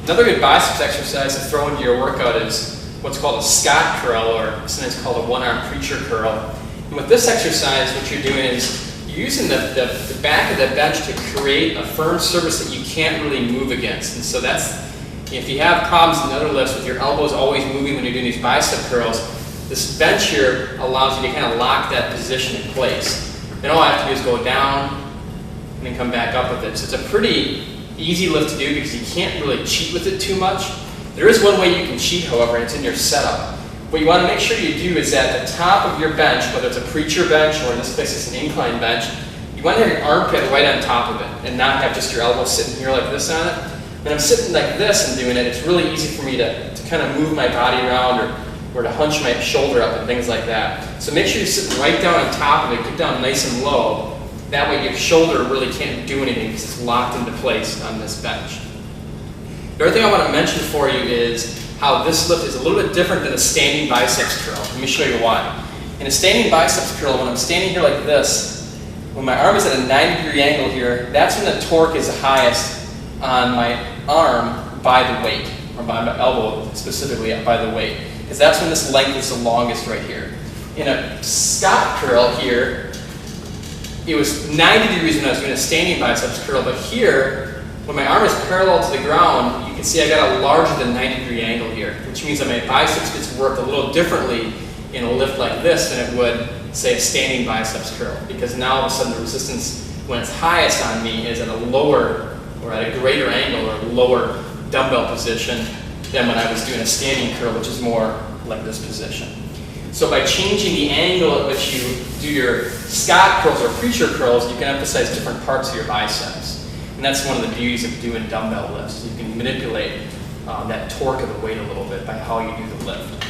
Another good biceps exercise to throw into your workout is what's called a Scott curl, or sometimes called a one-arm preacher curl. And with this exercise, what you're doing is you're using the back of the bench to create a firm surface that you can't really move against. And so that's, if you have problems in other lifts with your elbows always moving when you're doing these bicep curls, this bench here allows you to kind of lock that position in place. Then all I have to do is go down and then come back up with it. So it's a pretty easy lift to do because you can't really cheat with it too much. There is one way you can cheat, however, and it's in your setup. What you want to make sure you do is at the top of your bench, whether it's a preacher bench or in this case it's an incline bench, you want to have your armpit right on top of it and not have just your elbow sitting here like this on it. When I'm sitting like this and doing it, it's really easy for me to kind of move my body around or to hunch my shoulder up and things like that. So make sure you're sitting right down on top of it, get down nice and low. That way your shoulder really can't do anything because it's locked into place on this bench. The other thing I want to mention for you is how this lift is a little bit different than a standing biceps curl. Let me show you why. In a standing biceps curl, when I'm standing here like this, when my arm is at a 90-degree angle here, that's when the torque is the highest on my arm by the weight, or by my elbow specifically by the weight, because that's when this length is the longest right here. In a Scott curl here, it was 90 degrees when I was doing a standing biceps curl, but here, when my arm is parallel to the ground, you can see I got a larger than 90-degree angle here, which means that my biceps gets worked a little differently in a lift like this than it would, say, a standing biceps curl, because now all of a sudden the resistance, when it's highest on me, is at a lower, or at a greater angle, or lower dumbbell position than when I was doing a standing curl, which is more like this position. So by changing the angle at which you do your Scott curls or preacher curls, you can emphasize different parts of your biceps. And that's one of the beauties of doing dumbbell lifts. You can manipulate that torque of the weight a little bit by how you do the lift.